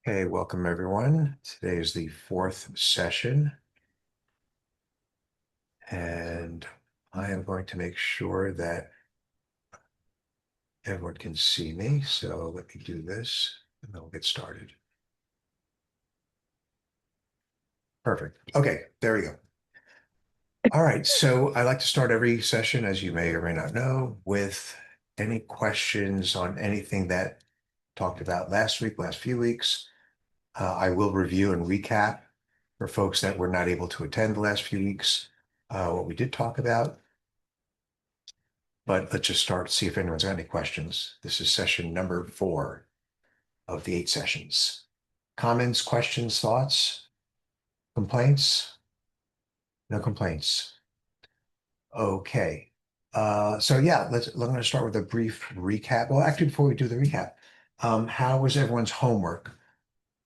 Hey, welcome everyone. Today is the fourth session, and I am going to make sure that everyone can see me. So let me do this, and then we'll get started. Perfect. Okay, there we go. All right, so I like to start every session, as you may or may not know, with any questions on anything that talked about last week, last few weeks. I will review and recap for folks that were not able to attend the last few weeks, what we did talk about. But let's just start, see if anyone's got any questions. This is session number 4 of the 8 sessions. Comments, questions, thoughts, complaints? No complaints. Okay. So yeah, I'm going to start with a brief recap. Well, actually, before we do the recap, how was everyone's homework?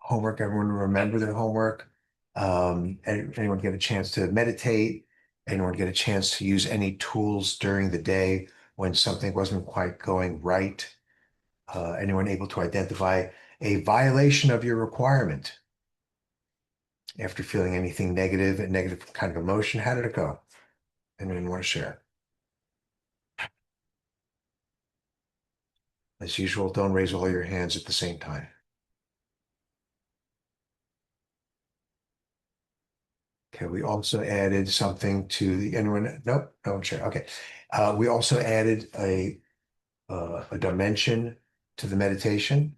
Everyone remember their homework? Anyone get a chance to meditate? Anyone get a chance to use any tools during the day when something wasn't quite going right? Anyone able to identify a violation of your requirement after feeling anything negative, a negative kind of emotion? How did it go? Anyone want to share? As usual, don't raise all your hands at the same time. Okay, we also added something to anyone? Nope, no one share. Okay. We also added a dimension to the meditation,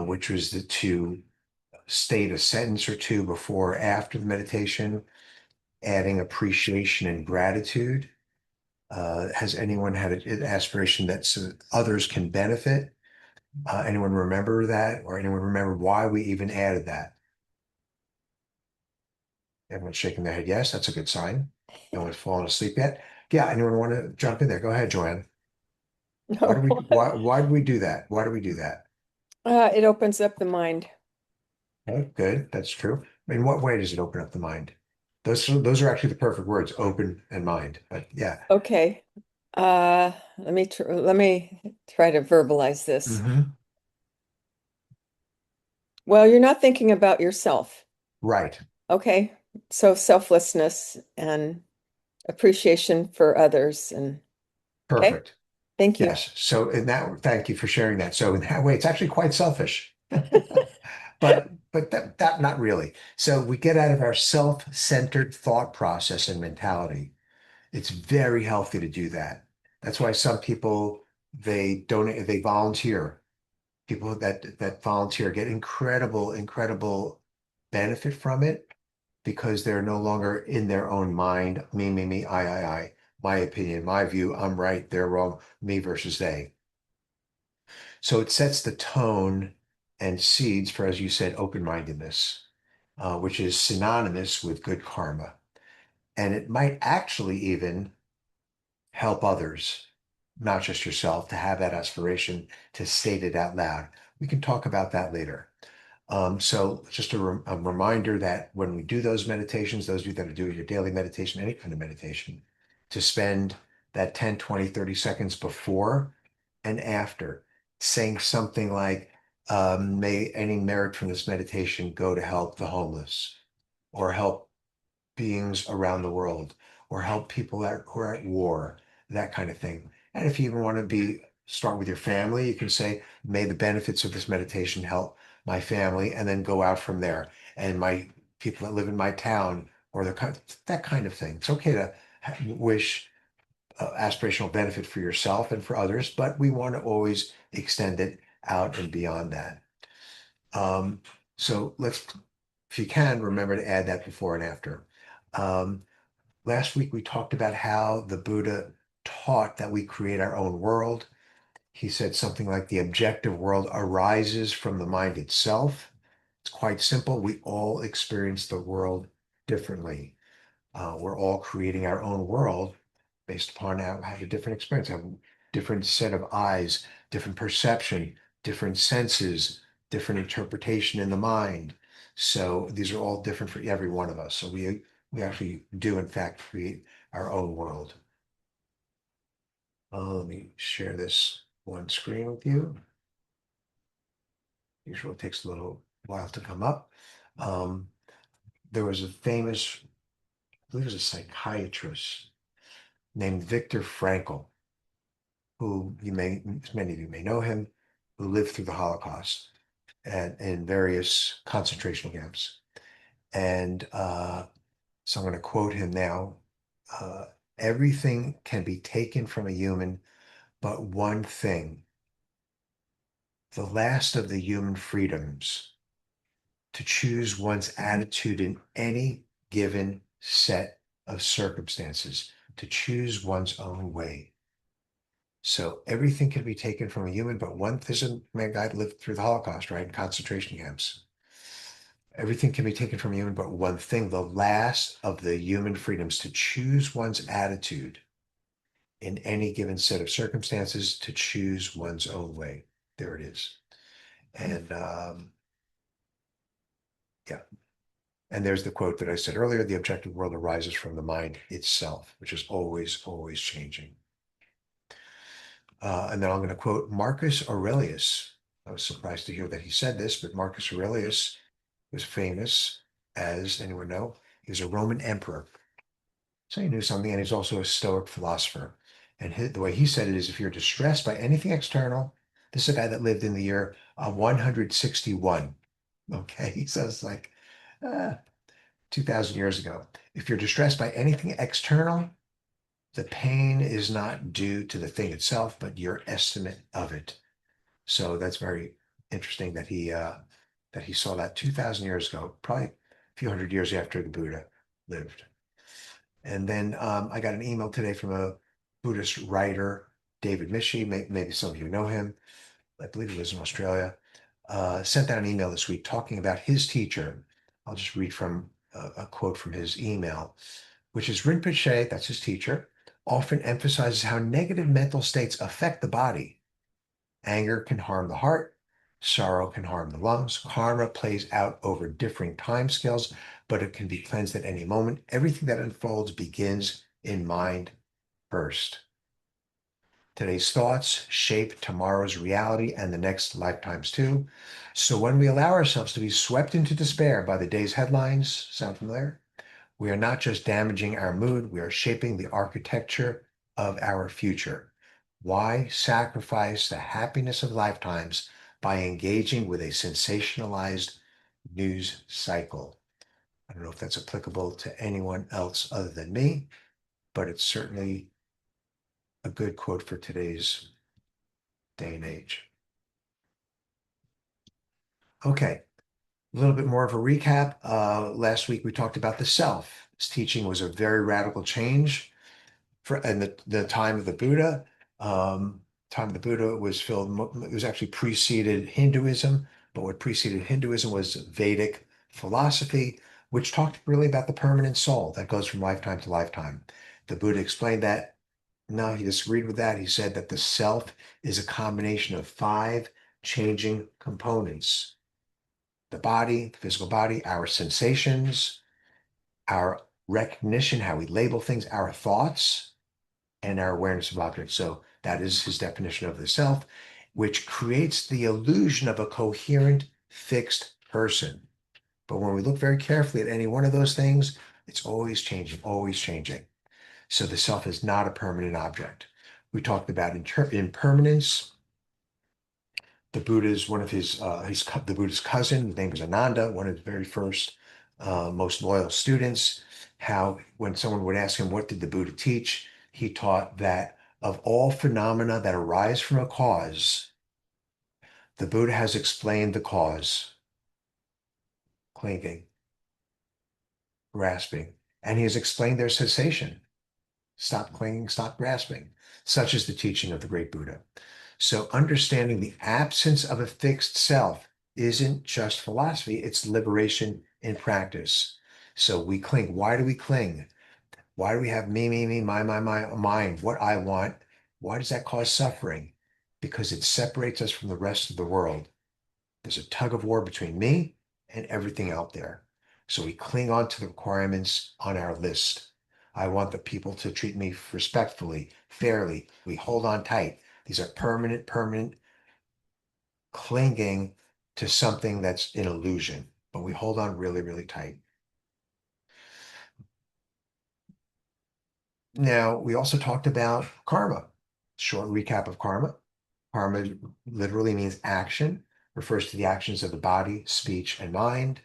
which was to state a sentence or two before or after the meditation, adding appreciation and gratitude. Has anyone had an aspiration that so others can benefit? Anyone remember that, or anyone remember why we even added that? Everyone's shaking their head. Yes, that's a good sign. No one's fallen asleep yet. Yeah, anyone want to jump in there? Go ahead, Joanne. Why do No. we why do we do that? Why do we do that? It opens up the mind. Okay, good. That's true. In what way does it open up the mind? Those are actually the perfect words, open and mind. But yeah. Okay. Let me try to verbalize this. Hmm. Well, you're not thinking about yourself. Right. Okay. So selflessness and appreciation for others and okay. Perfect. Thank you. Yes. So in that, thank you for sharing that. So in that way, it's actually quite selfish. But that not really. So we get out of our self-centered thought process and mentality. It's very healthy to do that. That's why some people they volunteer. People that volunteer get incredible benefit from it because they're no longer in their own mind, me, I, my opinion, my view, I'm right, they're wrong, me versus they. So it sets the tone and seeds for, as you said, open-mindedness, which is synonymous with good karma. And it might actually even help others, not just yourself, to have that aspiration to state it out loud. We can talk about that later. So just a reminder that when we do those meditations, those of you that are doing your daily meditation, any kind of meditation, to spend that 10, 20, 30 seconds before and after saying something like, may any merit from this meditation go to help the homeless or help beings around the world or help people who are at war, that kind of thing. And if you even want to start with your family, you can say, may the benefits of this meditation help my family, and then go out from there. And my people that live in my town, or that kind of thing. It's okay to wish aspirational benefit for yourself and for others, but we want to always extend it out and beyond that. Um, so if you can, remember to add that before and after. Um, Last week, we talked about how the Buddha taught that we create our own world. He said something like the objective world arises from the mind itself. It's quite simple. We all experience the world differently. We're all creating our own world based upon how have a different experience, have a different set of eyes, different perception, different senses, different interpretation in the mind. So these are all different for every one of us. So we actually do in fact create our own world. Let me share this one screen with you. Usually it takes a little while to come up. Um, there was a famous, I believe it was a psychiatrist named Viktor Frankl, who many of you may know him, who lived through the Holocaust and in various concentration camps. And so I'm going to quote him now. Uh, Everything can be taken from a human, but one thing, the last of the human freedoms, to choose one's attitude in any given set of circumstances, to choose one's own way. So everything can be taken from a human, but there's a man guy lived through the Holocaust, right? In concentration camps. Everything can be taken from a human, but one thing, the last of the human freedoms, to choose one's attitude in any given set of circumstances, to choose one's own way. There it is. And yeah. And there's the quote that I said earlier, the objective world arises from the mind itself, which is always, always changing. And then I'm going to quote Marcus Aurelius. I was surprised to hear that he said this, but Marcus Aurelius was famous as, anyone know, he was a Roman emperor. So he knew something, and he's also a Stoic philosopher. And the way he said it is, if you're distressed by anything external, this is a guy that lived in the year 161. Okay, so it's like 2,000 years ago. If you're distressed by anything external, the pain is not due to the thing itself, but your estimate of it. So that's very interesting that he saw that 2,000 years ago, probably a few hundred years after the Buddha lived. And then I got an email today from a Buddhist writer, David Mishi. Maybe some of you know him. I believe he lives in Australia. Sent out an email this week talking about his teacher. I'll just read from a quote from his email, which is Rinpoche, that's his teacher, often emphasizes how negative mental states affect the body. Anger can harm the heart. Sorrow can harm the lungs. Karma plays out over differing timescales, but it can be cleansed at any moment. Everything that unfolds begins in mind first. Today's thoughts shape tomorrow's reality and the next lifetimes too. So when we allow ourselves to be swept into despair by the day's headlines, sound familiar? We are not just damaging our mood, we are shaping the architecture of our future. Why sacrifice the happiness of lifetimes by engaging with a sensationalized news cycle? I don't know if that's applicable to anyone else other than me, but it's certainly a good quote for today's day and age. Okay, a little bit more of a recap. Last week we talked about the self. This teaching was a very radical change and the time of the Buddha. Time of the Buddha was it was actually preceded Hinduism, but what preceded Hinduism was Vedic philosophy, which talked really about the permanent soul that goes from lifetime to lifetime. The Buddha explained that. No, he disagreed with that. He said that the self is a combination of five changing components: the body, the physical body, our sensations, our recognition, how we label things, our thoughts, and our awareness of objects. So that is his definition of the self, which creates the illusion of a coherent, fixed person. But when we look very carefully at any one of those things, it's always changing, always changing. So the self is not a permanent object. We talked about impermanence. The Buddha's one of the Buddha's cousin, his name was Ananda, one of his very first, most loyal students. How when someone would ask him, what did the Buddha teach? He taught that of all phenomena that arise from a cause, the Buddha has explained the cause: clinging, grasping, and he has explained their cessation. Stop clinging, stop grasping. Such is the teaching of the great Buddha. So understanding the absence of a fixed self isn't just philosophy, it's liberation in practice. So we cling. Why do we cling? Why do we have me, my, mine, what I want? Why does that cause suffering? Because it separates us from the rest of the world. There's a tug of war between me and everything out there. So we cling on to the requirements on our list. I want the people to treat me respectfully, fairly. We hold on tight. These are permanent clinging to something that's an illusion, but we hold on really, really tight. Now, we also talked about karma. Short recap of karma. Karma literally means action, refers to the actions of the body, speech, and mind.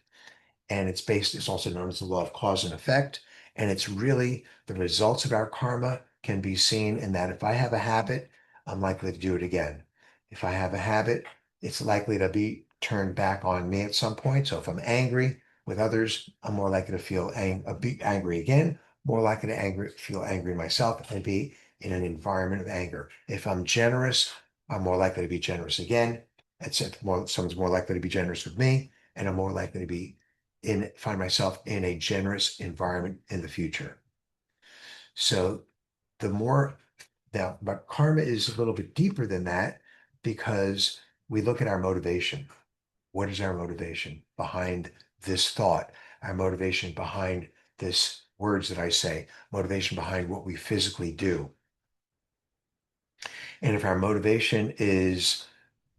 And it's also known as the law of cause and effect. And it's really the results of our karma can be seen in that if I have a habit, I'm likely to do it again. If I have a habit, it's likely to be turned back on me at some point. So if I'm angry with others, I'm more likely to be angry again, more likely to feel angry myself and be in an environment of anger. If I'm generous, I'm more likely to be generous again. Someone's more likely to be generous with me, and I'm more likely to find myself in a generous environment in the future. So the more now, but karma is a little bit deeper than that because we look at our motivation. What is our motivation behind this thought? Our motivation behind this words that I say, motivation behind what we physically do. And if our motivation is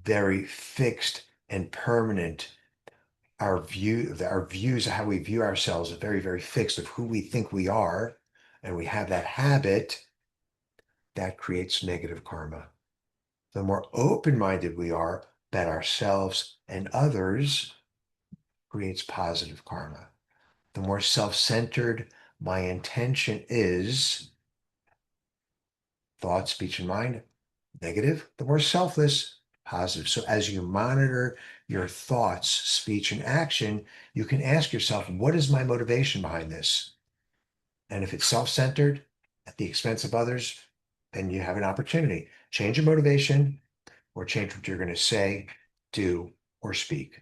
very fixed and permanent, our views of how we view ourselves are very, very fixed of who we think we are, and we have that habit, that creates negative karma. The more open-minded we are about ourselves and others creates positive karma. The more self-centered my intention is, thought, speech, and mind, negative, the more selfless, positive. So as you monitor your thoughts, speech, and action, you can ask yourself, what is my motivation behind this? And if it's self-centered at the expense of others, then you have an opportunity. Change your motivation or change what you're going to say, do, or speak.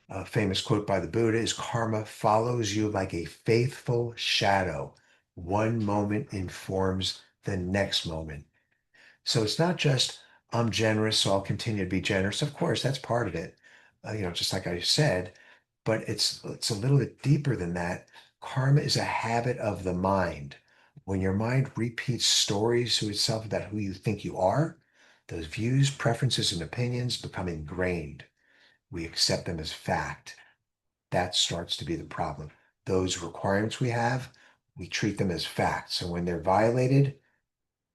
A famous quote by the Buddha is karma follows you like a faithful shadow. One moment informs the next moment. So it's not just I'm generous, so I'll continue to be generous. Of course, that's part of it, just like I said, but it's a little bit deeper than that. Karma is a habit of the mind. When your mind repeats stories to itself about who you think you are, those views, preferences, and opinions become ingrained. We accept them as fact. That starts to be the problem. Those requirements we have, we treat them as facts. And when they're violated,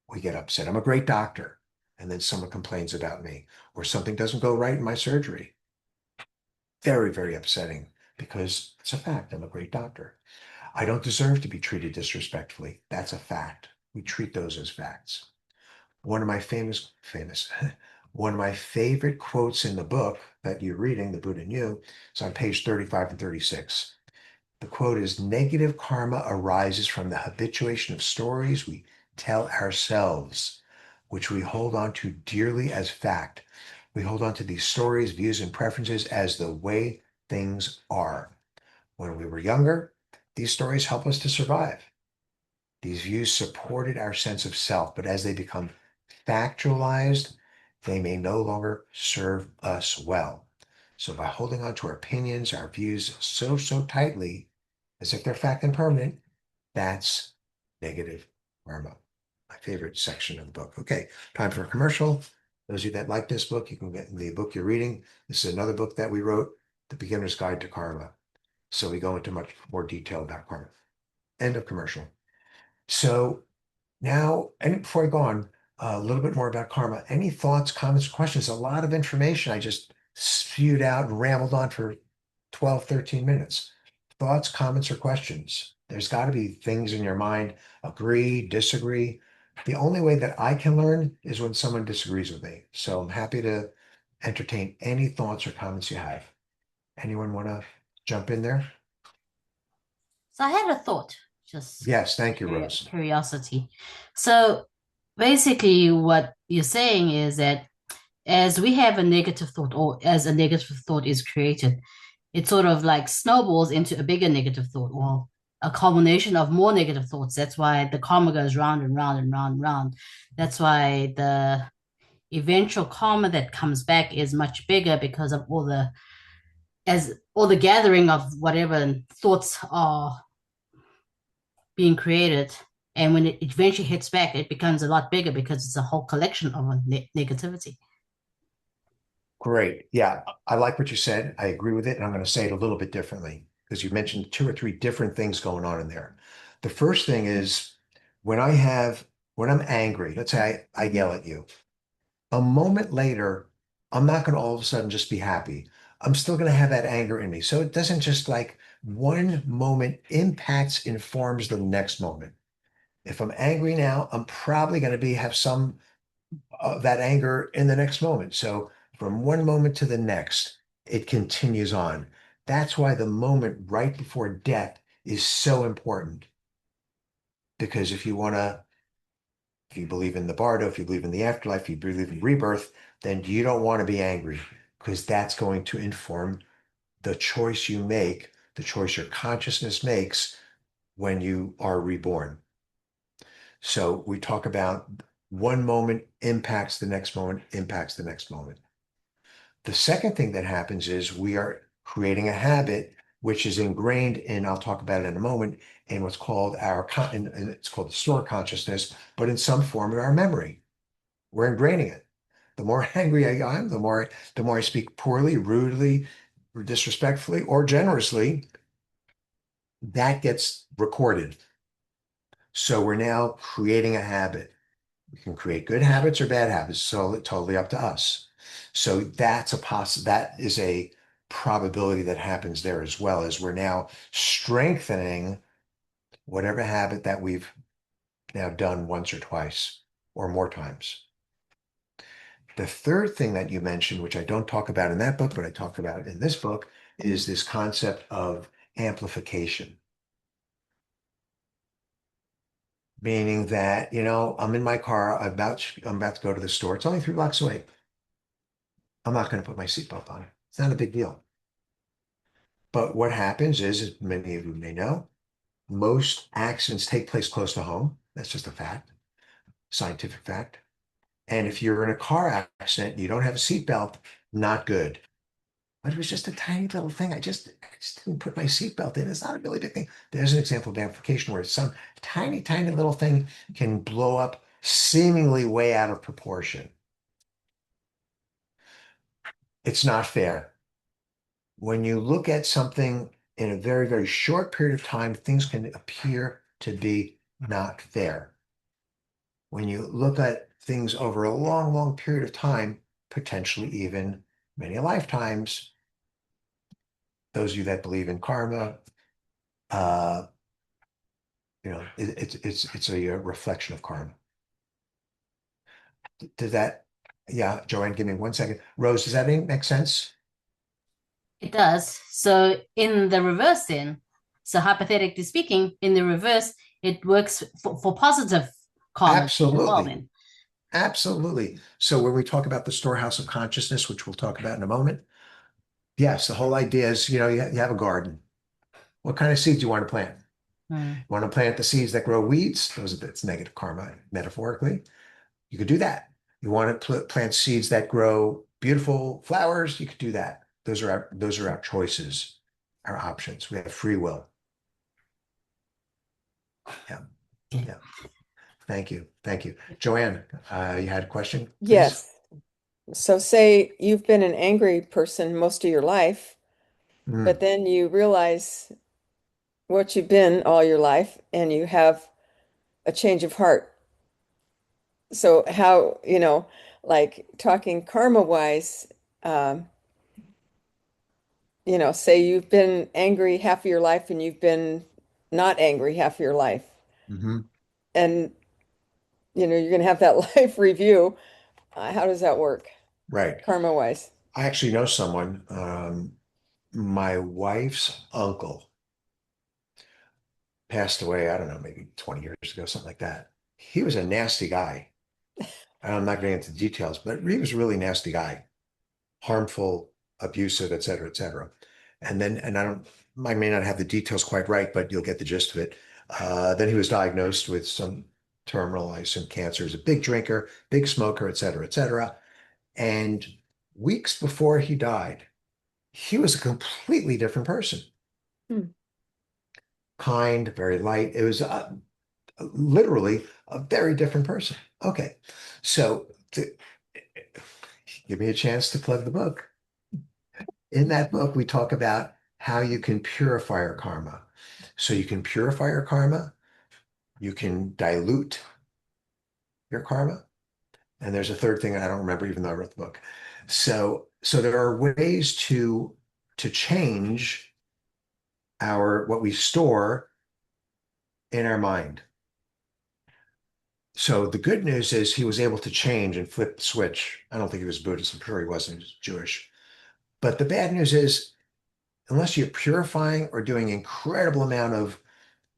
we get upset. I'm a great doctor. And then someone complains about me, or something doesn't go right in my surgery. Very, very upsetting because it's a fact. I'm a great doctor. I don't deserve to be treated disrespectfully. That's a fact. We treat those as facts. One of my one of my favorite quotes in the book that you're reading, The Buddha and You, is on page 35 and 36. The quote is, negative karma arises from the habituation of stories we tell ourselves, which we hold on to dearly as fact. We hold on to these stories, views, and preferences as the way things are. When we were younger, these stories help us to survive. These views supported our sense of self, but as they become factualized, they may no longer serve us well. So by holding on to our opinions, our views so tightly, as if they're fact and permanent, that's negative karma. My favorite section of the book. Okay, time for a commercial. Those of you that like this book, you can get the book you're reading. This is another book that we wrote, The Beginner's Guide to Karma. So we go into much more detail about karma. End of commercial. So now, and before I go on, a little bit more about karma. Any thoughts, comments, questions? A lot of information I just spewed out and rambled on for 12, 13 minutes. Thoughts, comments, or questions? There's got to be things in your mind, agree, disagree. The only way that I can learn is when someone disagrees with me. So I'm happy to entertain any thoughts or comments you have. Anyone want to jump in there? So I had a thought, just Yes, thank you, Rose. curiosity. So basically, what you're saying is that as we have a negative thought, or as a negative thought is created, it sort of like snowballs into a bigger negative thought, or a culmination of more negative thoughts. That's why the karma goes round and round and round and round. That's why the eventual karma that comes back is much bigger because of all the gathering of whatever thoughts are being created. And when it eventually hits back, it becomes a lot bigger because it's a whole collection of negativity. Great. Yeah, I like what you said. I agree with it. And I'm going to say it a little bit differently because you mentioned two or three different things going on in there. The first thing is when I'm angry, let's say I yell at you, a moment later, I'm not going to all of a sudden just be happy. I'm still going to have that anger in me. So it doesn't just like one moment impacts, informs the next moment. If I'm angry now, I'm probably going to have some of that anger in the next moment. So from one moment to the next, it continues on. That's why the moment right before death is so important. Because if you believe in the bardo, if you believe in the afterlife, if you believe in rebirth, then you don't want to be angry because that's going to inform the choice you make, the choice your consciousness makes when you are reborn. So we talk about one moment impacts the next moment, impacts the next moment. The second thing that happens is we are creating a habit which is ingrained in, I'll talk about it in a moment, in what's called it's called the store consciousness, but in some form of our memory. We're ingraining it. The more angry I am, the more I speak poorly, rudely, or disrespectfully, or generously, that gets recorded. So we're now creating a habit. We can create good habits or bad habits, so it's totally up to us. So that is a probability that happens there as well, as we're now strengthening whatever habit that we've now done once or twice or more times. The third thing that you mentioned, which I don't talk about in that book, but I talk about in this book, is this concept of amplification. Meaning that, I'm in my car, I'm about to go to the store. It's only 3 blocks away. I'm not going to put my seatbelt on. It's not a big deal. But what happens is, as many of you may know, most accidents take place close to home. That's just a fact, scientific fact. And if you're in a car accident and you don't have a seatbelt, not good. But it was just a tiny little thing. I just didn't put my seatbelt in. It's not a really big thing. There's an example of amplification where some tiny, tiny little thing can blow up seemingly way out of proportion. It's not fair. When you look at something in a very, very short period of time, things can appear to be not fair. When you look at things over a long, long period of time, potentially even many lifetimes, those of you that believe in karma, uh, it's a reflection of karma. Does that, yeah, Joanne, give me 1 second. Rose, does that make sense? It does. So in the reverse, then, so hypothetically speaking, in the reverse, it works for positive karma as well. Absolutely. Then, Absolutely. So when we talk about the storehouse of consciousness, which we'll talk about in a moment, yes, the whole idea is, you have a garden. What kind of seeds do you want to plant? mm. You want to plant the seeds that grow weeds? That's negative karma, metaphorically. You could do that. You want to plant seeds that grow beautiful flowers? You could do that. Those are our choices, our options. We have free will. Yeah. Yeah. Thank you. Thank you. Joanne, you had a question, please? Yes. So say you've been an angry person most of your life, but Mm, then you realize what you've been all your life and you have a change of heart. So how, like talking karma wise, um, say you've been angry half of your life and you've been not angry half of your life. hmm And, you're going to have that life review. How does that work, Right. karma wise? I actually know someone, my wife's uncle passed away, I don't know, maybe 20 years ago, something like that. He was a nasty guy. I'm not getting into details, but he was a really nasty guy, harmful, abusive, et cetera, et cetera. And I may not have the details quite right, but you'll get the gist of it. Then he was diagnosed with some terminal, I assume, cancer. He's a big drinker, big smoker, et cetera, et cetera. And weeks before he died, he was a completely different person. Hmm. Kind, very light. It was literally a very different person. Okay. So Give me a chance to plug the book. In that book, we talk about how you can purify your karma. So you can purify your karma, you can dilute your karma, and there's a third thing I don't remember, even though I wrote the book. So there are ways to change our what we store in our mind. So the good news is he was able to change and flip the switch. I don't think he was Buddhist. I'm sure he wasn't. He was Jewish. But the bad news is, unless you're purifying or doing incredible amount of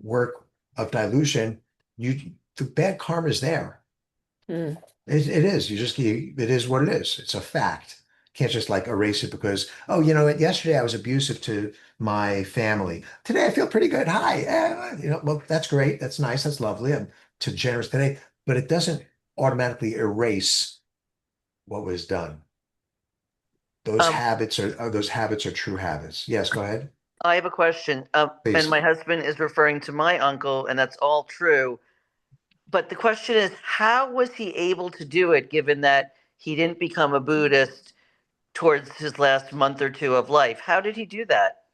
work of dilution, the bad karma is there. Hmm. It is. It is what it is. It's a fact. Can't just like erase it because, oh, yesterday I was abusive to my family. Today I feel pretty good. Hi. Well, that's great. That's nice. That's lovely. I'm too generous today, but it doesn't automatically erase what was done. Um, Those habits are true habits. Yes, go ahead, I have a question. And please. my husband is referring to my uncle, and that's all true. But the question is, how was he able to do it, given that he didn't become a Buddhist towards his last month or two of life? How did he do that?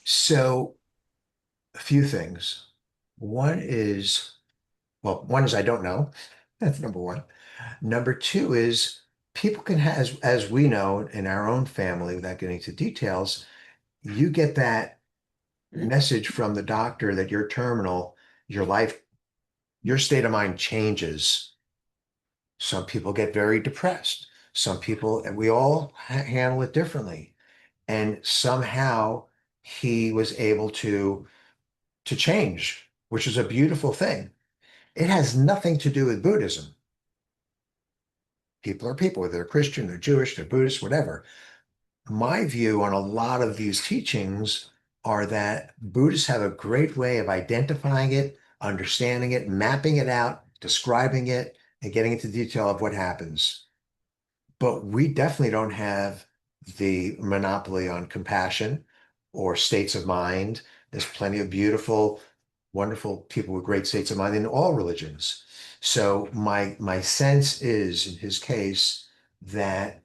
So a few things. One is I don't know. That's number one. Number two is people can have, as we know in our own family, without getting into details, you get that message from the doctor that you're terminal, your life, your state of mind changes. Some people get very depressed. Some people, and we all handle it differently. And somehow he was able to change, which is a beautiful thing. It has nothing to do with Buddhism. People are people, whether they're Christian, they're Jewish, they're Buddhist, whatever. My view on a lot of these teachings are that Buddhists have a great way of identifying it, understanding it, mapping it out, describing it, and getting into detail of what happens. But we definitely don't have the monopoly on compassion or states of mind. There's plenty of beautiful, wonderful people with great states of mind in all religions. So my sense is, in his case, that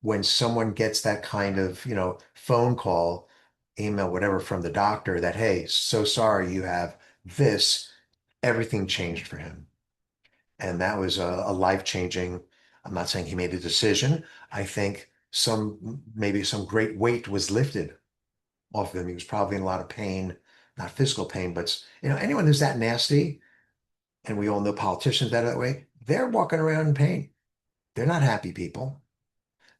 when someone gets that kind of, phone call, email, whatever from the doctor that, hey, so sorry you have this, everything changed for him. And that was a life-changing, I'm not saying he made a decision. I think maybe some great weight was lifted off of him. He was probably in a lot of pain, not physical pain, but anyone who's that nasty, and we all know politicians that are that way, they're walking around in pain. They're not happy people.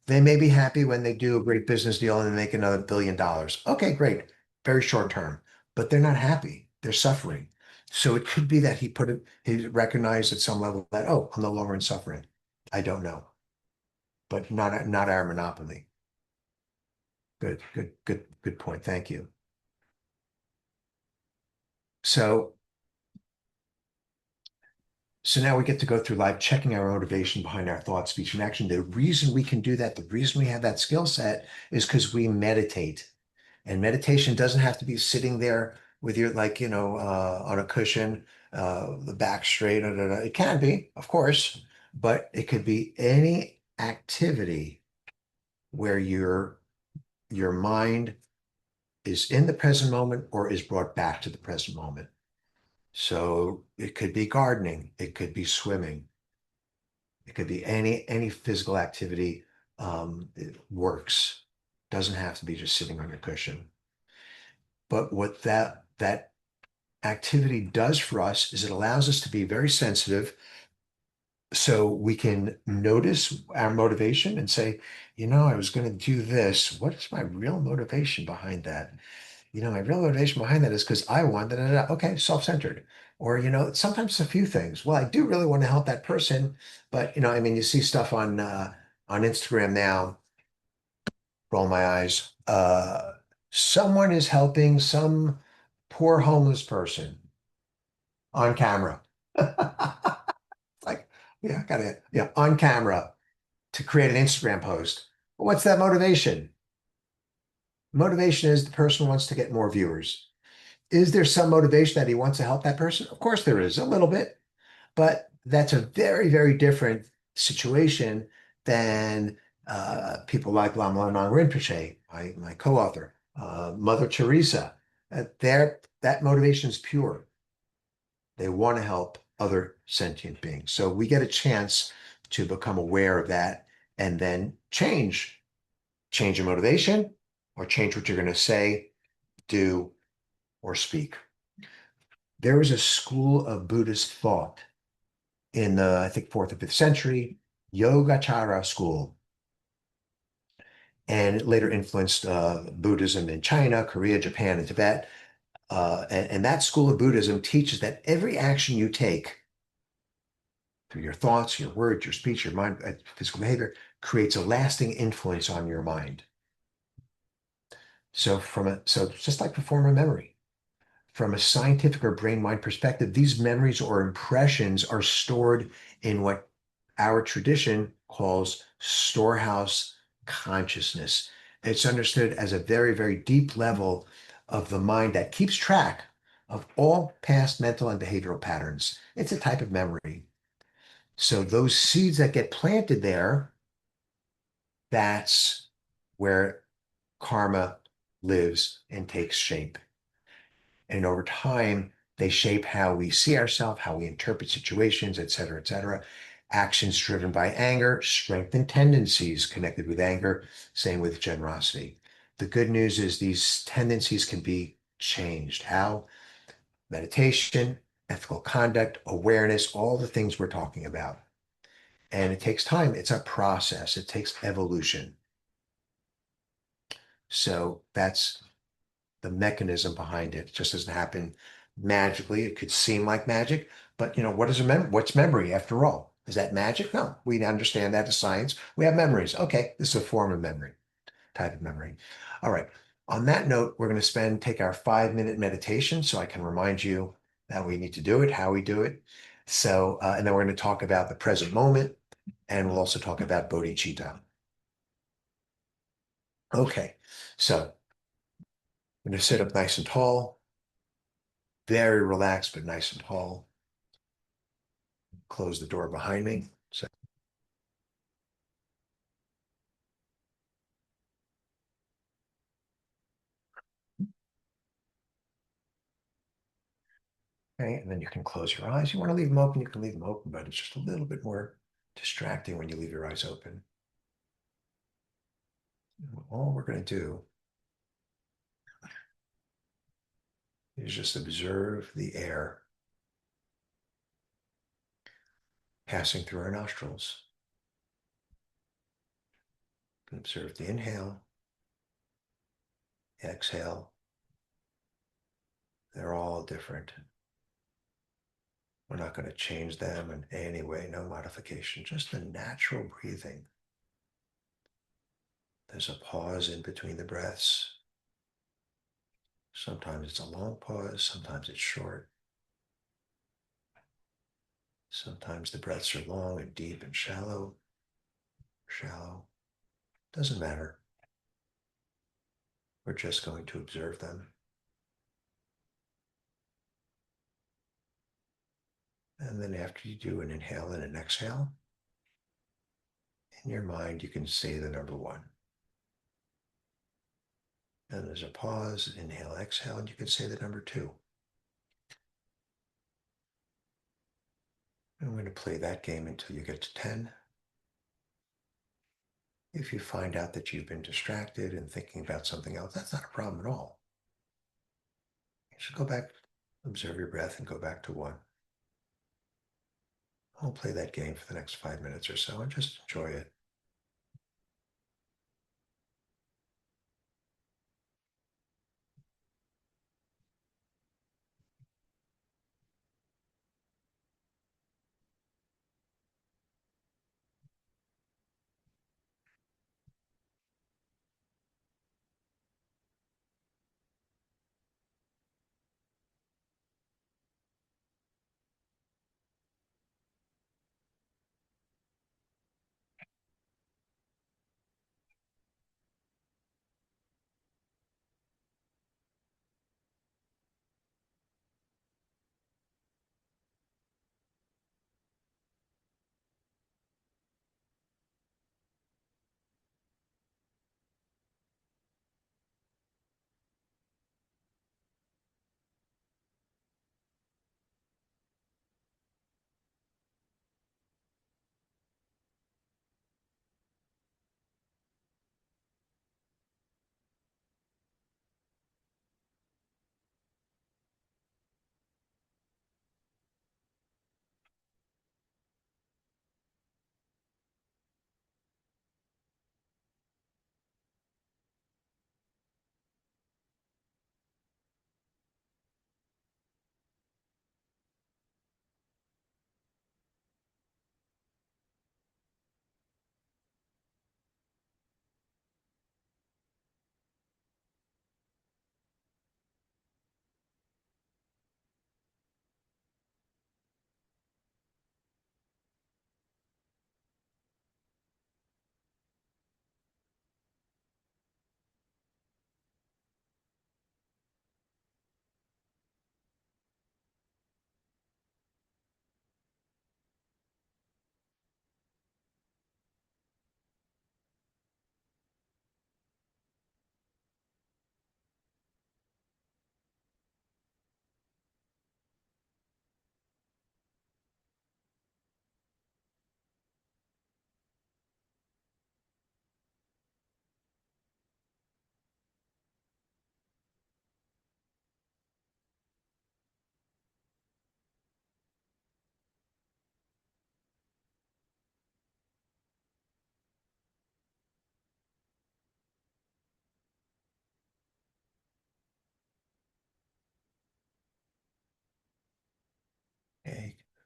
They may be happy when they do a great business deal and they make another $1 billion. Okay, great. Very short term, but they're not happy. They're suffering. So it could be that he recognized at some level that, oh, I'm no longer in suffering. I don't know, but not our monopoly. Good point. Thank you. So So now we get to go through life checking our motivation behind our thought, speech, and action. The reason we can do that, the reason we have that skill set is because we meditate. And meditation doesn't have to be sitting there with your, like, on a cushion, the back straight. Da, da, da. It can be, of course, but it could be any activity where your mind is in the present moment or is brought back to the present moment. So it could be gardening, it could be swimming, it could be any physical activity. It works. Doesn't have to be just sitting on your cushion. But what that activity does for us is it allows us to be very sensitive so we can notice our motivation and say, I was going to do this. What is my real motivation behind that? My real motivation behind that is because I want that. Okay, self-centered. Or, sometimes a few things. Well, I do really want to help that person, but I mean, you see stuff on Instagram now, roll my eyes. Someone is helping some poor homeless person on camera. Like, yeah, got it. Yeah, on camera to create an Instagram post. What's that motivation? Motivation is the person wants to get more viewers. Is there some motivation that he wants to help that person? Of course there is, a little bit, but that's a very, very different situation than people like Lama Lanang Rinpoche, my co-author, Mother Teresa. That motivation is pure. They want to help other sentient beings. So we get a chance to become aware of that and then change your motivation or change what you're going to say, do, or speak. There was a school of Buddhist thought in the, I think, fourth or fifth century, Yogacara school. And it later influenced Buddhism in China, Korea, Japan, and Tibet. And that school of Buddhism teaches that every action you take through your thoughts, your words, your speech, your mind, physical behavior creates a lasting influence on your mind. So just like the form of memory, from a scientific or brain mind perspective, these memories or impressions are stored in what our tradition calls storehouse consciousness. It's understood as a very, very deep level of the mind that keeps track of all past mental and behavioral patterns. It's a type of memory. So those seeds that get planted there, that's where karma lives and takes shape. And over time, they shape how we see ourselves, how we interpret situations, et cetera, et cetera. Actions driven by anger strengthen tendencies connected with anger, same with generosity. The good news is these tendencies can be changed. How? Meditation, ethical conduct, awareness, all the things we're talking about. And it takes time. It's a process. It takes evolution. So that's the mechanism behind it. It just doesn't happen magically. It could seem like magic, but what is a what's memory after all? Is that magic? No, we understand that as science. We have memories. Okay, this is a form of memory, type of memory. All right. On that note, we're going to take our 5-minute meditation so I can remind you that we need to do it, how we do it. So, and then we're going to talk about the present moment, and we'll also talk about bodhicitta. Okay, so I'm going to sit up nice and tall, very relaxed, but nice and tall. Close the door behind me. So, okay, and then you can close your eyes. You want to leave them open, you can leave them open, but it's just a little bit more distracting when you leave your eyes open. All we're going to do is just observe the air passing through our nostrils. Observe the inhale, exhale. They're all different. We're not going to change them in any way, no modification, just the natural breathing. There's a pause in between the breaths. Sometimes it's a long pause, sometimes it's short. Sometimes the breaths are long and deep and shallow. Shallow. Doesn't matter. We're just going to observe them. And then after you do an inhale and an exhale, in your mind you can say the number 1. And there's a pause, inhale, exhale, and you can say the number 2. I'm going to play that game until you get to 10. If you find out that you've been distracted and thinking about something else, that's not a problem at all. You should go back, observe your breath, and go back to 1. I'll play that game for the next 5 minutes or so and just enjoy it.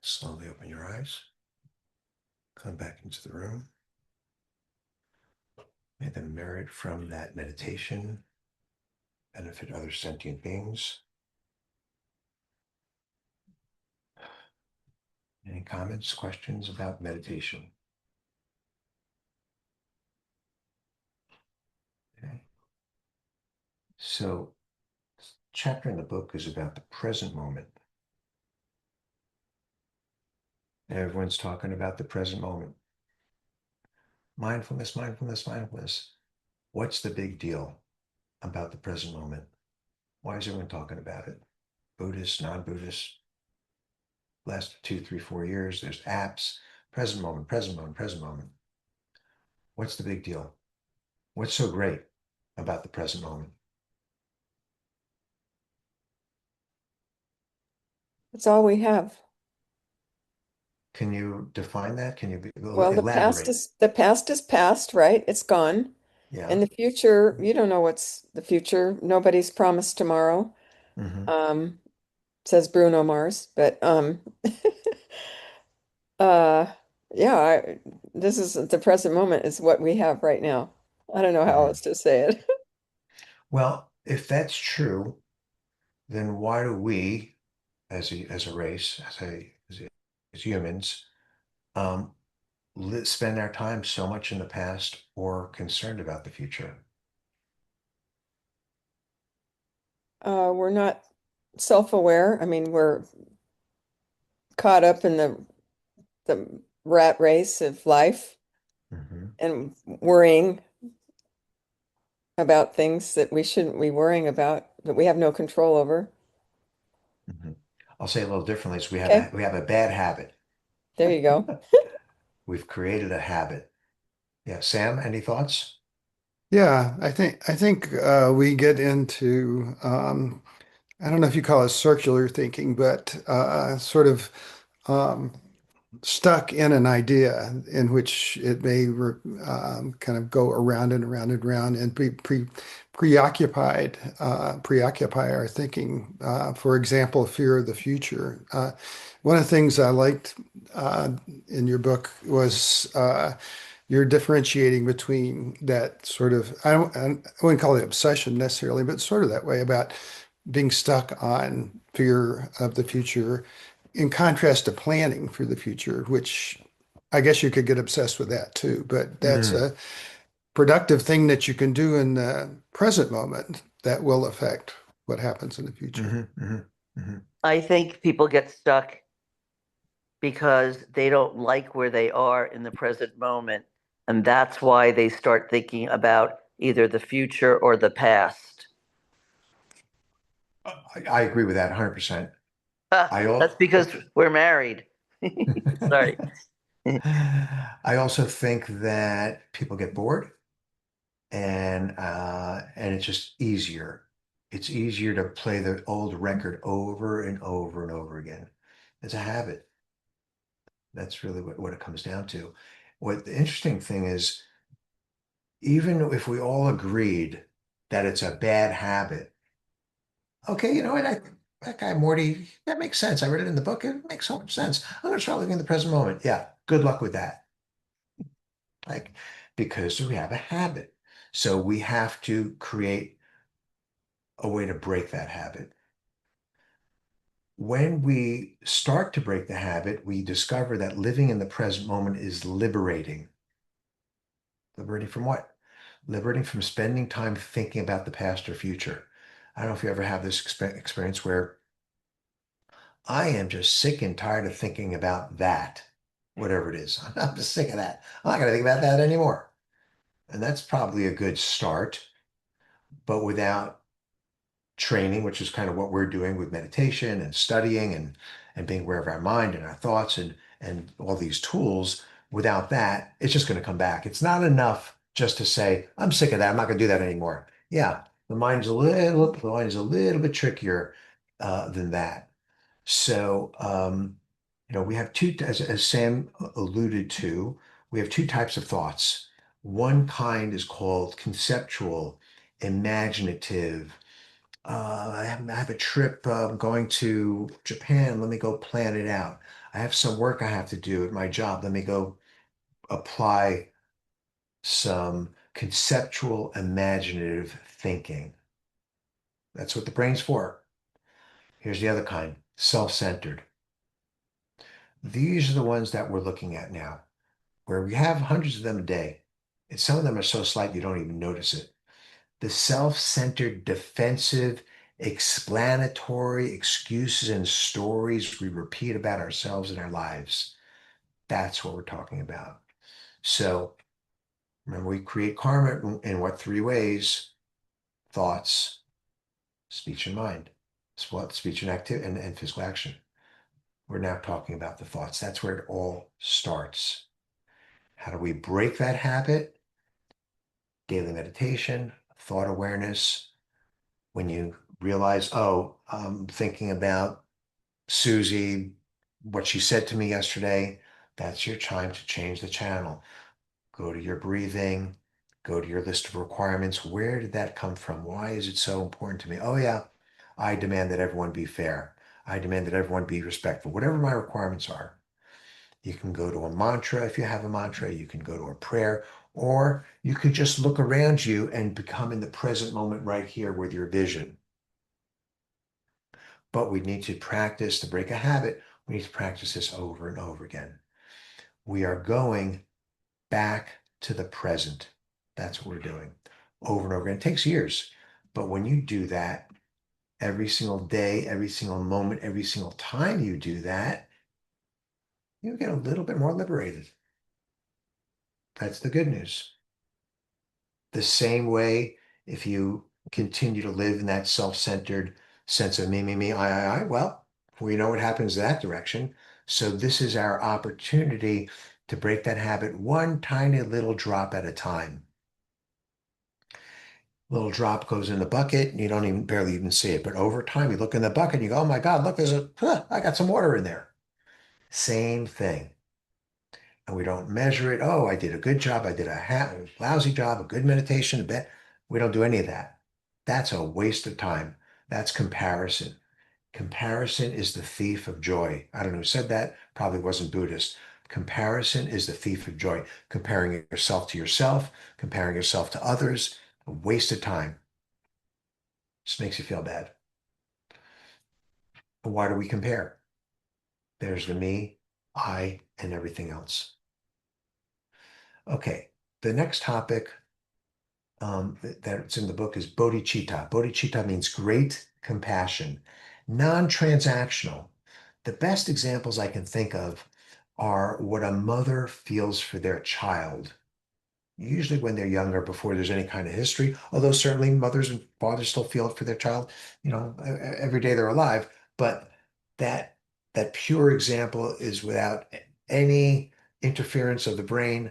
Slowly open your eyes. Come back into the room. May the merit from that meditation benefit other sentient beings. Any comments, questions about meditation? Okay. So, this chapter in the book is about the present moment. Everyone's talking about the present moment. Mindfulness, mindfulness, mindfulness. What's the big deal about the present moment? Why is everyone talking about it? Buddhists, non-Buddhists. Last 2, 3, 4 years, there's apps. Present moment, present moment, present moment. What's the big deal? What's so great about the present moment? It's all we have. Can you define that? Can you Well, elaborate? the past is past, right? It's gone. Yeah. And the future, you don't know what's the future. Nobody's promised tomorrow. Hmm. Um, says Bruno Mars, but uh yeah, this is the present moment is what we have right now. I don't know how Hmm. else to say it. Well, if that's true, then why do we, as a race, as humans, um, spend our time so much in the past or concerned about the future? We're not self-aware. I mean, we're caught up in the rat race of life Hmm. and worrying about things that we shouldn't be worrying about, that we have no control over. Hmm. I'll say it a little differently. So Okay, we have a bad habit. there you go. We've created a habit. Yeah, Sam, any thoughts? Yeah, I think we get into I don't know if you call it circular thinking, but sort of um, stuck in an idea in which it may kind of go around and around and around and preoccupy our thinking. For example, fear of the future. One of the things I liked uh, in your book was you're differentiating between that sort of I wouldn't call it obsession necessarily, but sort of that way about being stuck on fear of the future in contrast to planning for the future, which I guess you could get obsessed with that too. But that's Hmm. a productive thing that you can do in the present moment that will affect what happens in the future. Hmm. Hmm. Hmm. I think people get stuck because they don't like where they are in the present moment. And that's why they start thinking about either the future or the past. I agree with that 100%. I That's al because we're married. Sorry. I also think that people get bored and it's just easier. It's easier to play the old record over and over and over again. It's a habit. That's really what it comes down to. What the interesting thing is, even if we all agreed that it's a bad habit, okay, you know what? That guy Morty, that makes sense. I read it in the book. It makes so much sense. I'm going to start living in the present moment. Yeah, good luck with that. Like, because we have a habit. So we have to create a way to break that habit. When we start to break the habit, we discover that living in the present moment is liberating. Liberating from what? Liberating from spending time thinking about the past or future. I don't know if you ever have this experience where I am just sick and tired of thinking about that, whatever it is. I'm just sick of that. I'm not going to think about that anymore. And that's probably a good start, but without training, which is kind of what we're doing with meditation and studying and being aware of our mind and our thoughts and all these tools. Without that, it's just going to come back. It's not enough just to say, I'm sick of that. I'm not going to do that anymore. Yeah, the mind is a little bit trickier than that. So, we have two, as Sam alluded to, we have two types of thoughts. One kind is called conceptual, imaginative. I have a trip going to Japan. Let me go plan it out. I have some work I have to do at my job. Let me go apply some conceptual imaginative thinking. That's what the brain's for. Here's the other kind, self-centered. These are the ones that we're looking at now, where we have hundreds of them a day. And some of them are so slight you don't even notice it. The self-centered, defensive, explanatory excuses and stories we repeat about ourselves and our lives. That's what we're talking about. So remember, we create karma in what three ways? Thoughts, speech, and mind. Speech and activity and physical action. We're now talking about the thoughts. That's where it all starts. How do we break that habit? Daily meditation, thought awareness. When you realize, oh, I'm thinking about Susie, what she said to me yesterday, that's your time to change the channel. Go to your breathing, go to your list of requirements. Where did that come from? Why is it so important to me? Oh, yeah, I demand that everyone be fair. I demand that everyone be respectful. Whatever my requirements are. You can go to a mantra if you have a mantra. You can go to a prayer, or you could just look around you and become in the present moment right here with your vision. But we need to practice to break a habit. We need to practice this over and over again. We are going back to the present. That's what we're doing over and over again. It takes years. But when you do that every single day, every single moment, every single time you do that, you get a little bit more liberated. That's the good news. The same way, if you continue to live in that self-centered sense of me, I, well, we know what happens in that direction. So this is our opportunity to break that habit one tiny little drop at a time. Little drop goes in the bucket and you don't even barely even see it. But over time, you look in the bucket and you go, oh my God, look, I got some water in there. Same thing. And we don't measure it. Oh, I did a good job. I did a lousy job, a good meditation, a bit. We don't do any of that. That's a waste of time. That's comparison. Comparison is the thief of joy. I don't know who said that. Probably wasn't Buddhist. Comparison is the thief of joy. Comparing yourself, comparing yourself to others, a waste of time. Just makes you feel bad. But why do we compare? There's the me, I, and everything else. Okay, the next topic that's in the book is bodhicitta. Bodhicitta means great compassion, non-transactional. The best examples I can think of are what a mother feels for their child, usually when they're younger, before there's any kind of history, although certainly mothers and fathers still feel it for their child, every day they're alive. But that that pure example is without any interference of the brain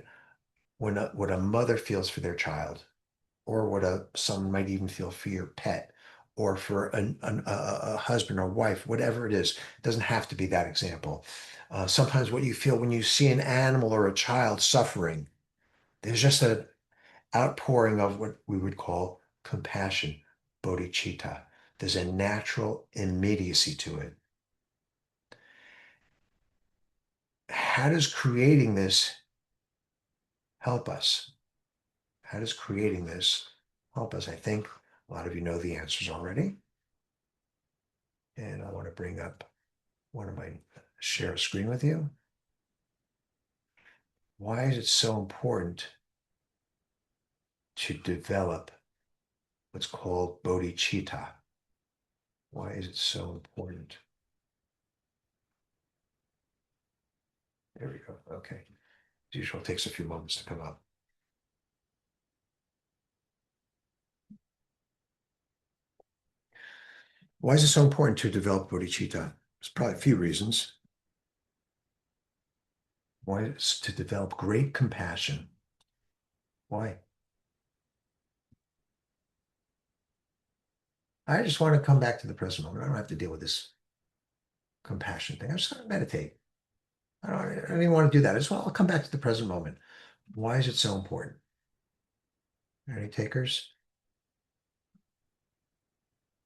when what a mother feels for their child or what someone might even feel for your pet or for a husband or wife, whatever it is. It doesn't have to be that example. Sometimes what you feel when you see an animal or a child suffering, there's just an outpouring of what we would call compassion, bodhicitta. There's a natural immediacy to it. How does creating this help us? How does creating this help us? I think a lot of you know the answers already. And I want to bring up share a screen with you. Why is it so important to develop what's called bodhicitta? Why is it so important? There we go. Okay. As usual, it takes a few moments to come up. Why is it so important to develop bodhicitta? There's probably a few reasons. Why is to develop great compassion? Why? I just want to come back to the present moment. I don't have to deal with this compassion thing. I just want to meditate. I don't even want to do that. I just want to come back to the present moment. Why is it so important? Any takers?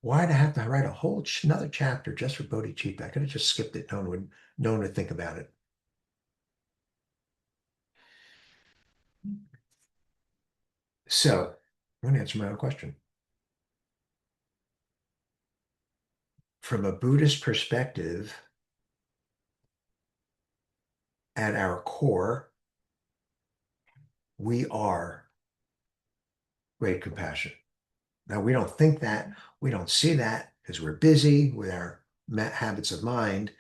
Why'd I have to write a whole another chapter just for Bodhicitta? I could have just skipped it. No one would think about it. So I'm going to answer my own question. From a Buddhist perspective, at our core, we are great compassion. Now, we don't think that, we don't see that because we're busy with our habits of mind.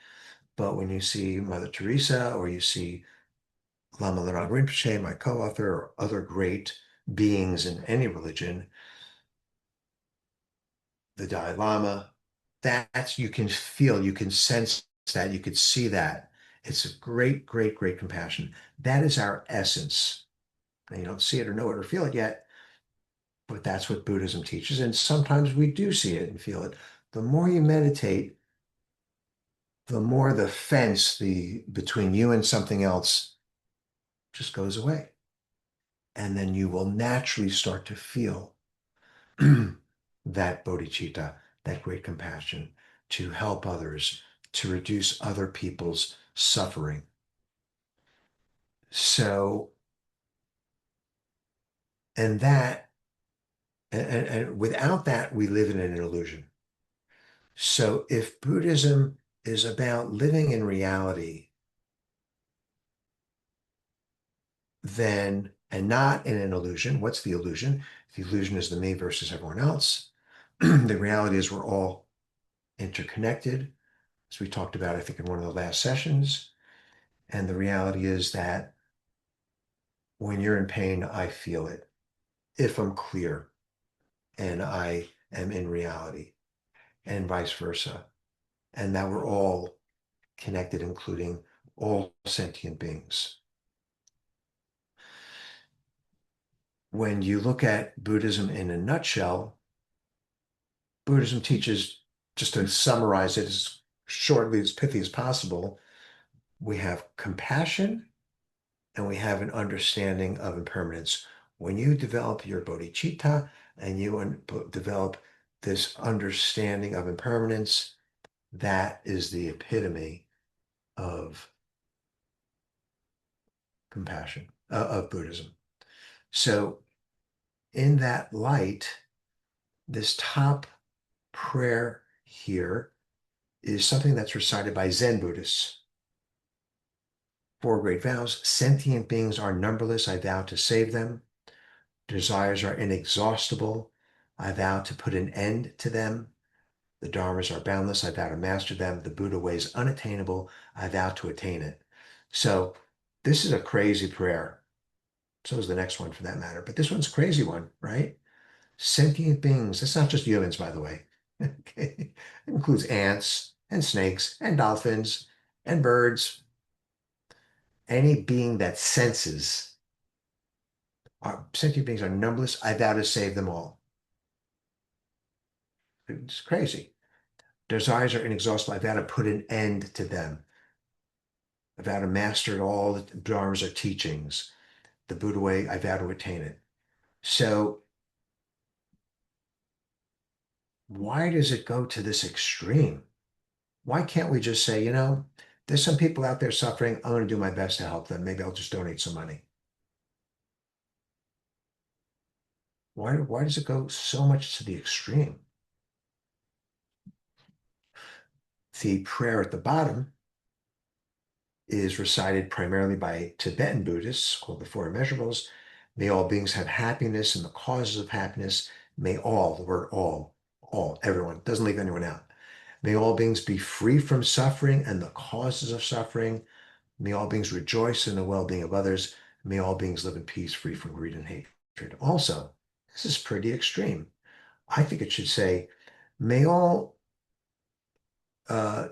But when you see Mother Teresa or you see Lama Leonard Rinpoche, my co-author, or other great beings in any religion, the Dalai Lama, that's you can feel, you can sense that, you could see that. It's a great, great, great compassion. That is our essence. And you don't see it or know it or feel it yet, but that's what Buddhism teaches. And sometimes we do see it and feel it. The more you meditate, the more the fence between you and something else just goes away. And then you will naturally start to feel that bodhicitta, that great compassion to help others, to reduce other people's suffering. So, and that, and without that, we live in an illusion. So if Buddhism is about living in reality, then, and not in an illusion, what's the illusion? The illusion is the me versus everyone else. The reality is we're all interconnected, as we talked about, I think, in one of the last sessions. And the reality is that when you're in pain, I feel it. If I'm clear and I am in reality, and vice versa. And that we're all connected, including all sentient beings. When you look at Buddhism in a nutshell, Buddhism teaches, just to summarize it as shortly, as pithy as possible, we have compassion and we have an understanding of impermanence. When you develop your bodhicitta and you develop this understanding of impermanence, that is the epitome of compassion, of Buddhism. So, in that light, this top prayer here is something that's recited by Zen Buddhists. Four great vows. Sentient beings are numberless. I vow to save them. Desires are inexhaustible. I vow to put an end to them. The Dharmas are boundless. I vow to master them. The Buddha way is unattainable. I vow to attain it. So this is a crazy prayer. So is the next one for that matter. But this one's a crazy one, right? Sentient beings. It's not just humans, by the way. Okay. It includes ants and snakes and dolphins and birds. Any being that senses. Sentient beings are numberless. I vow to save them all. It's crazy. Desires are inexhaustible. I vow to put an end to them. I vow to master all the dharmas or teachings. The Buddha way, I vow to attain it. So why does it go to this extreme? Why can't we just say, there's some people out there suffering. I'm going to do my best to help them. Maybe I'll just donate some money. Why does it go so much to the extreme? The prayer at the bottom is recited primarily by Tibetan Buddhists called the Four Immeasurables. May all beings have happiness and the causes of happiness. May all, the word all, everyone, doesn't leave anyone out. May all beings be free from suffering and the causes of suffering. May all beings rejoice in the well-being of others. May all beings live in peace, free from greed and hatred. Also, this is pretty extreme. I think it should say, may all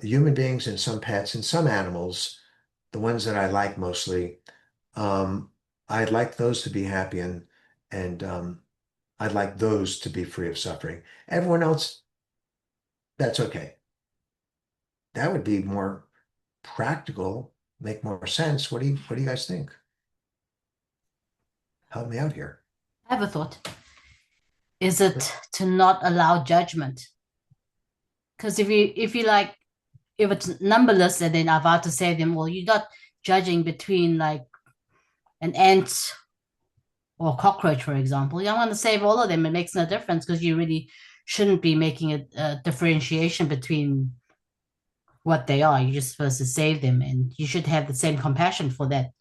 human beings and some pets and some animals, the ones that I like mostly, I'd like those to be happy and I'd like those to be free of suffering. Everyone else, that's okay. That would be more practical, make more sense. What do you guys think? Help me out here. I have a thought. Is it to not allow judgment? Because if you like, if it's numberless and then I vow to save them, well, you're not judging between like an ant or a cockroach, for example. You don't want to save all of them. It makes no difference because you really shouldn't be making a differentiation between what they are. You're just supposed to save them, and you should have the same compassion for that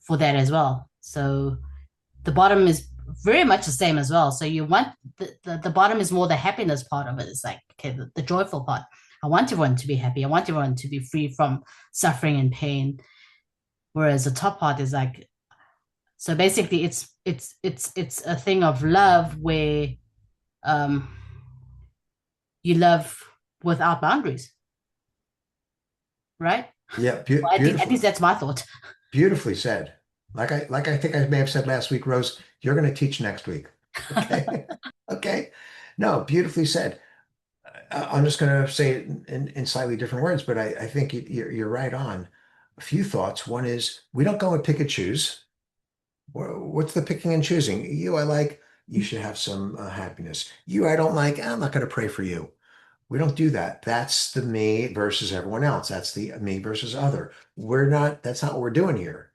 as well. So the bottom is very much the same as well. So you want the bottom is more the happiness part of it. It's like, okay, the joyful part. I want everyone to be happy. I want everyone to be free from suffering and pain. Whereas the top part is like, so basically it's a thing of love where um you love without boundaries, right? Yeah, Well, at beautiful. least that's my thought. Beautifully said. Like I think I may have said last week, Rose, you're going to teach next week. Okay. Okay. No, beautifully said. I'm just going to say it in slightly different words, but I think you're right on. A few thoughts. One is we don't go and pick and choose. What's the picking and choosing? You I like, you should have some happiness. You I don't like, I'm not going to pray for you. We don't do that. That's the me versus everyone else. That's the me versus other. That's not what we're doing here.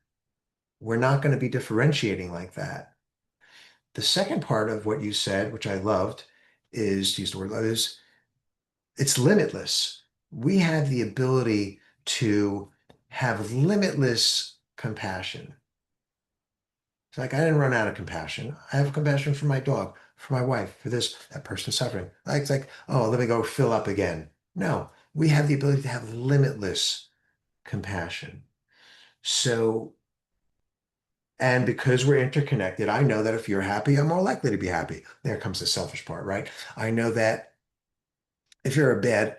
We're not going to be differentiating like that. The second part of what you said, which I loved, is to use the word love, is it's limitless. We have the ability to have limitless compassion. It's like I didn't run out of compassion. I have compassion for my dog, for my wife, for that person suffering. It's like, oh, let me go fill up again. No, we have the ability to have limitless compassion. So, and because we're interconnected, I know that if you're happy, I'm more likely to be happy. There comes the selfish part, right? I know that if you're a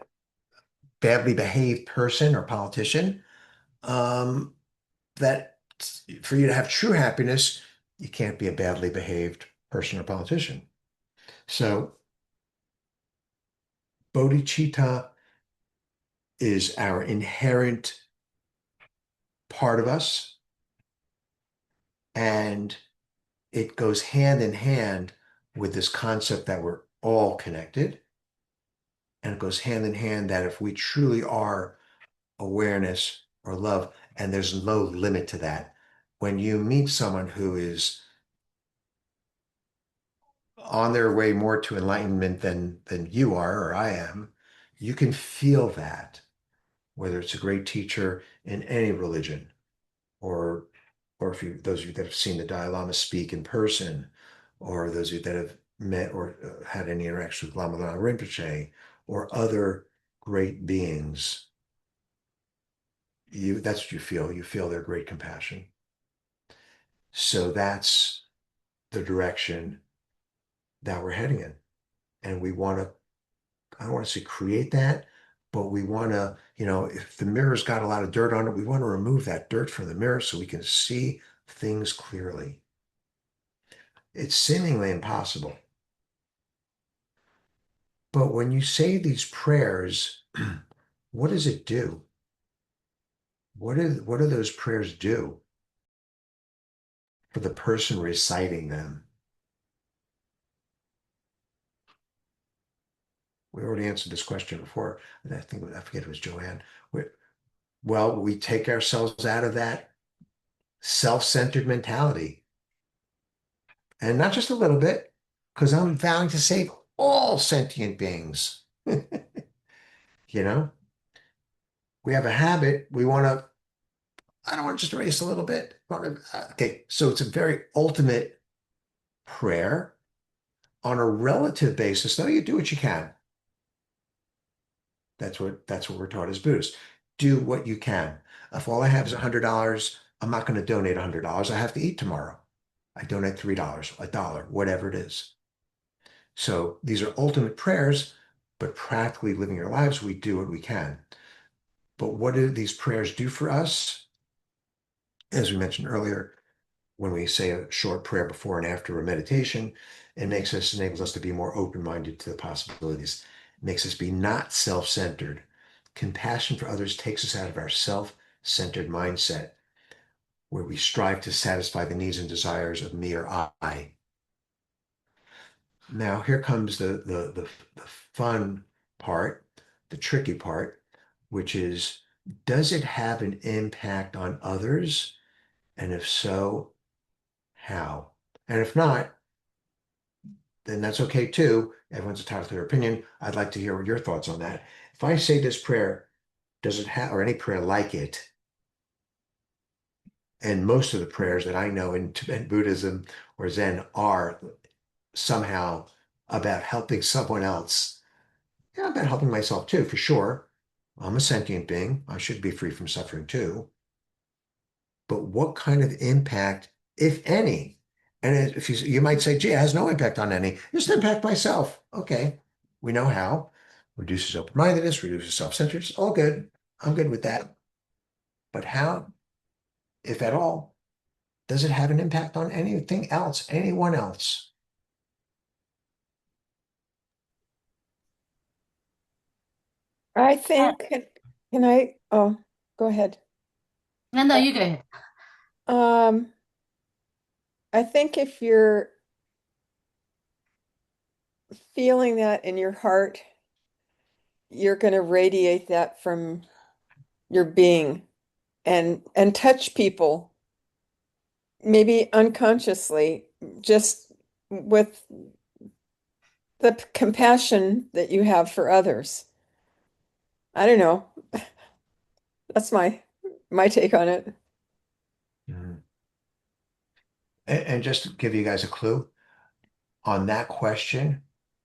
badly behaved person or politician, um, that for you to have true happiness, you can't be a badly behaved person or politician. So bodhicitta is our inherent part of us, and it goes hand in hand with this concept that we're all connected. And it goes hand in hand that if we truly are awareness or love, and there's no limit to that, when you meet someone who is on their way more to enlightenment than you are or I am, you can feel that, whether it's a great teacher in any religion, or if you those of you that have seen the Dalai Lama speak in person, or those of you that have met or had any interaction with Lama Lama Rinpoche or other great beings, that's what you feel. You feel their great compassion. So that's the direction that we're heading in. And we want to, I don't want to say create that, but we want to, if the mirror's got a lot of dirt on it, we want to remove that dirt from the mirror so we can see things clearly. It's seemingly impossible. But when you say these prayers, what does it do? What do those prayers do for the person reciting them? We already answered this question before. I forget it was Joanne. Well, we take ourselves out of that self-centered mentality, and not just a little bit, because I'm vowing to save all sentient beings. You know, we have a habit. I don't want to just erase a little bit. Okay, so it's a very ultimate prayer on a relative basis. Though you do what you can. That's what we're taught as Buddhists. Do what you can. If all I have is $100, I'm not going to donate $100. I have to eat tomorrow. I donate $3, a dollar, whatever it is. So these are ultimate prayers, but practically living our lives, we do what we can. But what do these prayers do for us? As we mentioned earlier, when we say a short prayer before and after a meditation, enables us to be more open-minded to the possibilities. It makes us be not self-centered. Compassion for others takes us out of our self-centered mindset, where we strive to satisfy the needs and desires of me or I. Now, here comes the fun part, the tricky part, which is, does it have an impact on others? And if so, how? And if not, then that's okay too. Everyone's entitled to their opinion. I'd like to hear your thoughts on that. If I say this prayer, does it have, or any prayer like it, and most of the prayers that I know in Tibetan Buddhism or Zen are somehow about helping someone else. Yeah, about helping myself too, for sure. I'm a sentient being. I should be free from suffering too. But what kind of impact, if any? And if you might say, gee, it has no impact on any, just impact myself. Okay, we know how. Reduces open-mindedness, reduces self-centeredness, all good. I'm good with that. But how, if at all, does it have an impact on anything else, anyone else? I think, can I, oh, go ahead. No, you go ahead. Um, I think if you're feeling that in your heart, you're going to radiate that from your being and touch people, maybe unconsciously, just with the compassion that you have for others. I don't know. That's my take on it. Mhm. And just to give you guys a clue on that question,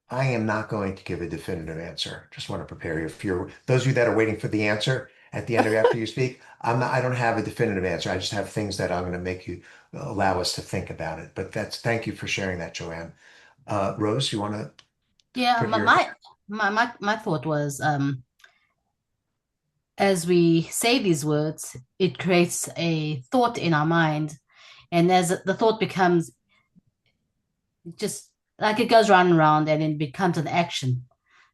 I am not going to give a definitive answer. Just want to prepare you. If you're those of you that are waiting for the answer at the end or after you speak, I don't have a definitive answer. I just have things that I'm going to make you allow us to think about it. But thank you for sharing that, Joanne. Rose, you want to Yeah, put my your my thought was as we say these words, it creates a thought in our mind, and as the thought becomes just like it goes round and round, and it becomes an action.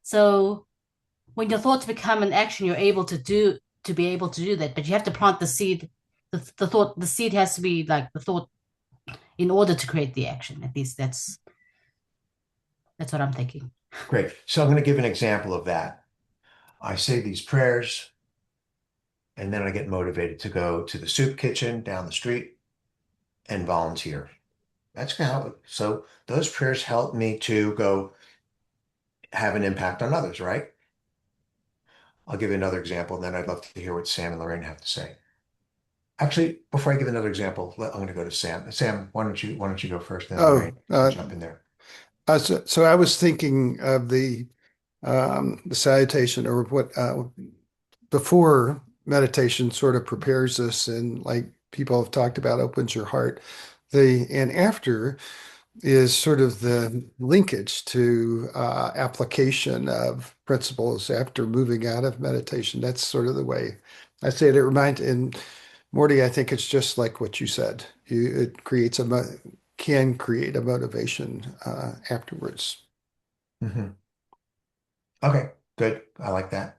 So when your thoughts become an action, you're able to be able to do that, but you have to plant the seed. The thought, the seed has to be like the thought in order to create the action. At least that's what I'm thinking. great. So I'm going to give an example of that. I say these prayers, and then I get motivated to go to the soup kitchen down the street and volunteer. That's how. So those prayers help me to go have an impact on others, right? I'll give you another example, and then I'd love to hear what Sam and Lorraine have to say. Actually, before I give another example, I'm going to go to Sam. Sam, why don't you go first, then Lorraine Oh, can jump in there. so I was thinking of the salutation or what before meditation sort of prepares us and like people have talked about opens your heart. And after is sort of the linkage to application of principles after moving out of meditation. That's sort of the way I say it. It reminds, and Morty, I think it's just like what you said. It creates can create a motivation afterwards. Hmm. Okay, good. I like that.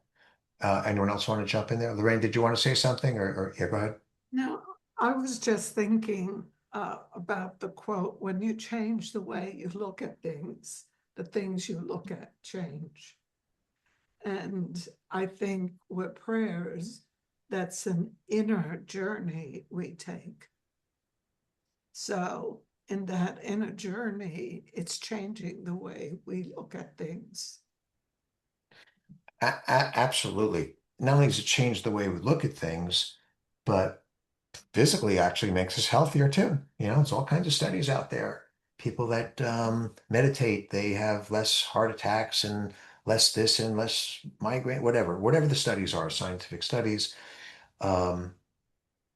Anyone else want to jump in there? Lorraine, did you want to say something, or yeah, go ahead. No, I was just thinking about the quote, when you change the way you look at things, the things you look at change. And I think with prayers, that's an inner journey we take. So in that inner journey, it's changing the way we look at things. Absolutely. Not only does it change the way we look at things, but physically actually makes us healthier too. It's all kinds of studies out there. People that meditate, they have less heart attacks and less this and less migraine, whatever the studies are, scientific studies. Um,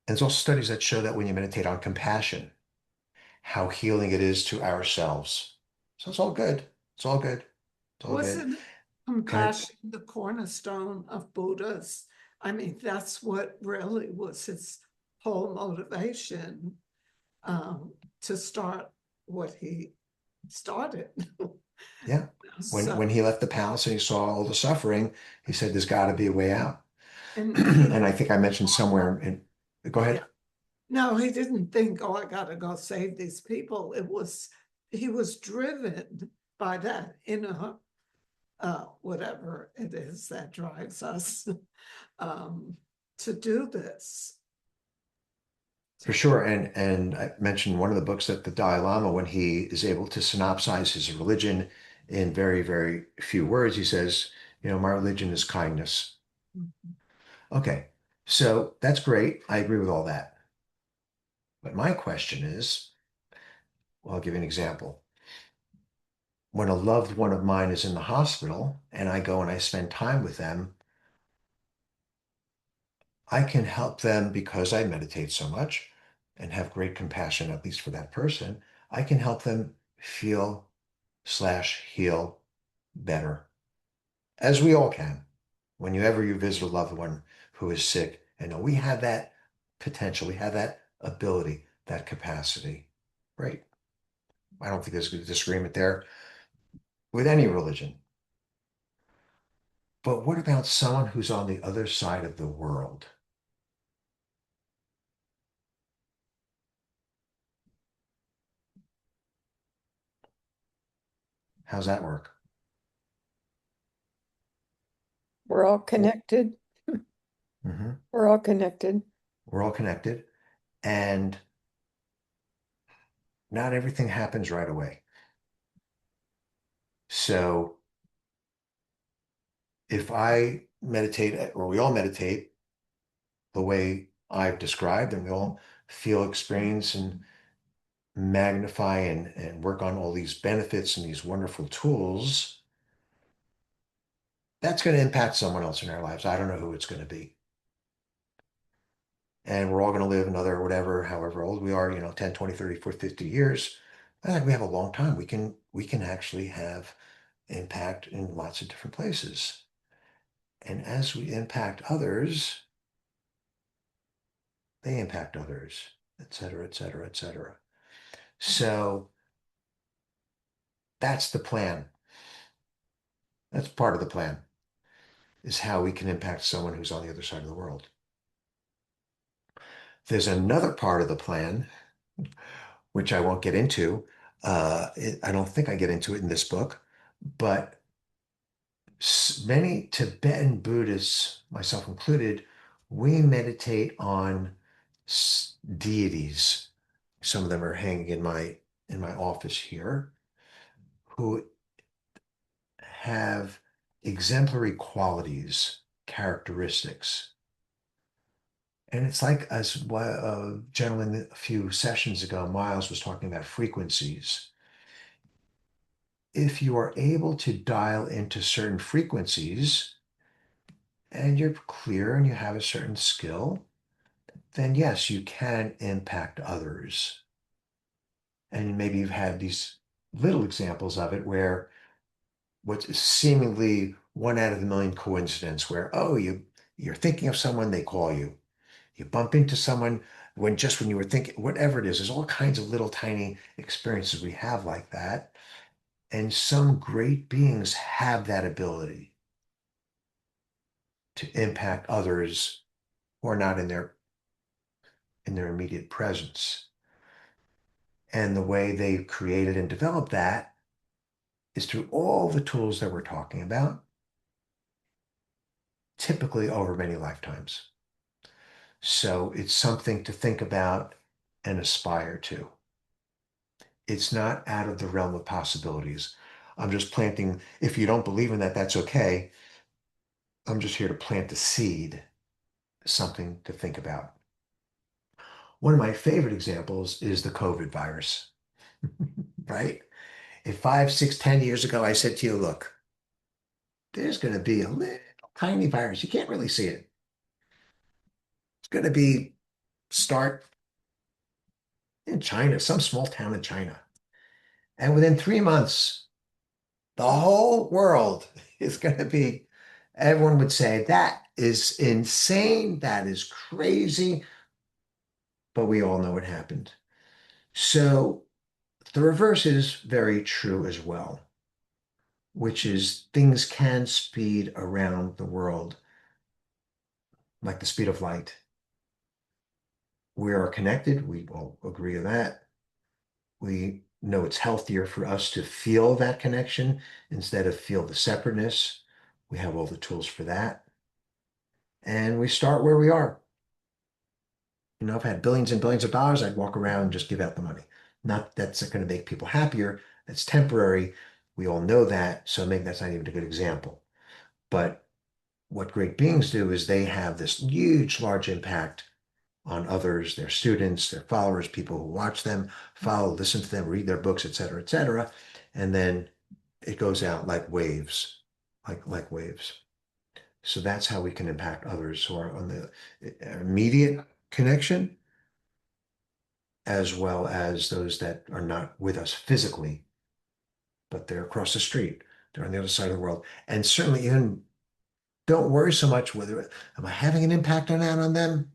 and there's also studies that show that when you meditate on compassion, how healing it is to ourselves. So it's all good. It's all good. It's all good. Wasn't Go ahead. compassion the cornerstone of Buddha's? I mean, that's what really was his whole motivation to start what he started. Yeah. So, When he left the palace and he saw all the suffering, he said, "There's got to be a way out." and he, And I think I mentioned somewhere in, go yeah, ahead. no, he didn't think, oh, I gotta go save these people. He was driven by that inner whatever it is that drives us to do this. For sure. And I mentioned one of the books that the Dalai Lama, when he is able to synopsize his religion in very, very few words, he says, my religion is kindness. Mhm. Okay, so that's great. I agree with all that. But my question is, well, I'll give you an example. When a loved one of mine is in the hospital and I go and I spend time with them, I can help them because I meditate so much and have great compassion, at least for that person. I can help them feel/heal better, as we all can. Whenever you visit a loved one who is sick, and we have that potential, we have that ability, that capacity, right? I don't think there's a disagreement there with any religion. But what about someone who's on the other side of the world? How's that work? We're all connected. Mhm. We're all connected. We're all connected, and not everything happens right away. So if I meditate, or we all meditate the way I've described, and we all feel, experience, and magnify and work on all these benefits and these wonderful tools, that's going to impact someone else in our lives. I don't know who it's going to be. And we're all going to live another whatever, however old we are, 10, 20, 30, 40, 50 years. I think we have a long time. We can actually have impact in lots of different places. And as we impact others, they impact others, et cetera, et cetera, et cetera. So that's the plan. That's part of the plan, is how we can impact someone who's on the other side of the world. There's another part of the plan, which I won't get into. I don't think I get into it in this book, but many Tibetan Buddhists, myself included, we meditate on deities. Some of them are hanging in my office here, who have exemplary qualities, characteristics. And it's like, as a gentleman a few sessions ago, Miles, was talking about frequencies. If you are able to dial into certain frequencies and you're clear and you have a certain skill, then yes, you can impact others. And maybe you've had these little examples of it where what's seemingly one out of a million coincidence, where, oh, you're thinking of someone, they call you. You bump into someone when you were thinking, whatever it is, there's all kinds of little tiny experiences we have like that. And some great beings have that ability to impact others who are not in their immediate presence. And the way they've created and developed that is through all the tools that we're talking about, typically over many lifetimes. So it's something to think about and aspire to. It's not out of the realm of possibilities. I'm just planting, if you don't believe in that, that's okay. I'm just here to plant the seed, something to think about. One of my favorite examples is the COVID virus, right? If 5, 6, 10 years ago, I said to you, look, there's going to be a little tiny virus. You can't really see it. It's going to start in China, some small town in China. And within 3 months, the whole world is going to be, everyone would say, that is insane. That is crazy. But we all know what happened. So the reverse is very true as well, which is things can speed around the world like the speed of light. We are connected. We all agree on that. We know it's healthier for us to feel that connection instead of feel the separateness. We have all the tools for that. And we start where we are. You know, if I had billions and billions of dollars, I'd walk around and just give out the money. Not that's going to make people happier. That's temporary. We all know that. So maybe that's not even a good example. But what great beings do is they have this huge, large impact on others, their students, their followers, people who watch them, follow, listen to them, read their books, et cetera, et cetera. And then it goes out like waves, like waves. So that's how we can impact others who are on the immediate connection, as well as those that are not with us physically, but they're across the street. They're on the other side of the world. And certainly even don't worry so much whether am I having an impact on that on them?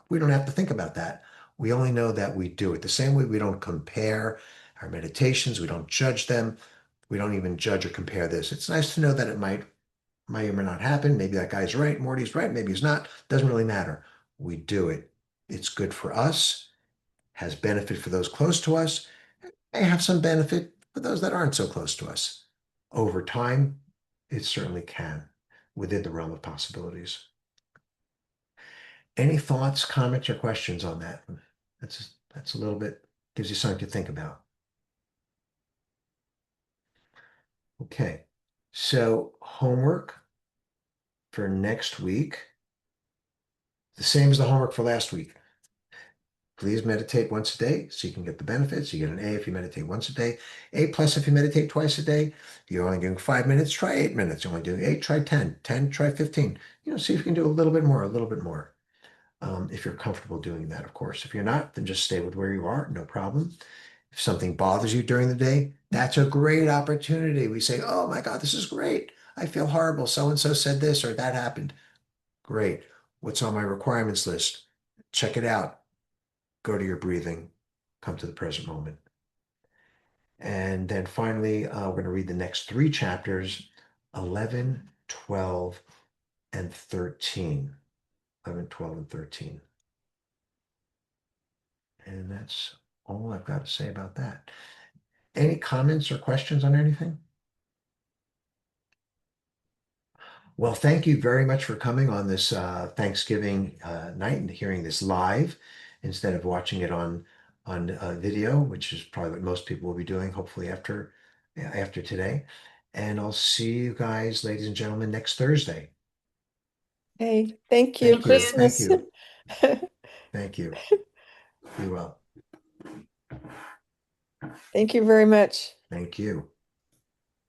We don't have to think about that. We only know that we do it. The same way we don't compare our meditations, we don't judge them. We don't even judge or compare this. It's nice to know that it might or may not happen. Maybe that guy's right, Morty's right, maybe he's not. Doesn't really matter. We do it. It's good for us, has benefit for those close to us, may have some benefit for those that aren't so close to us. Over time, it certainly can, within the realm of possibilities. Any thoughts, comments, or questions on that? That's a little bit, gives you something to think about. Okay, so homework for next week, the same as the homework for last week. Please meditate once a day so you can get the benefits. You get an A if you meditate once a day, A plus if you meditate twice a day. You're only doing 5 minutes, try 8 minutes. You're only doing 8, try 10, 10, try 15. See if you can do a little bit more, a little bit more. If you're comfortable doing that, of course. If you're not, then just stay with where you are, no problem. If something bothers you during the day, that's a great opportunity. We say, oh my God, this is great. I feel horrible. So-and-so said this or that happened. Great. What's on my requirements list? Check it out. Go to your breathing. Come to the present moment. And then finally, we're going to read the next 3 chapters, 11, 12, and 13. 11, 12, and 13. And that's all I've got to say about that. Any comments or questions on anything? Well, thank you very much for coming on this Thanksgiving night and hearing this live instead of watching it on video, which is probably what most people will be doing, hopefully after today. And I'll see you guys, ladies and gentlemen, next Thursday. Hey, thank you. Thank you. Thank Christmas. you. Thank you. Be well. Thank you very much. Thank you.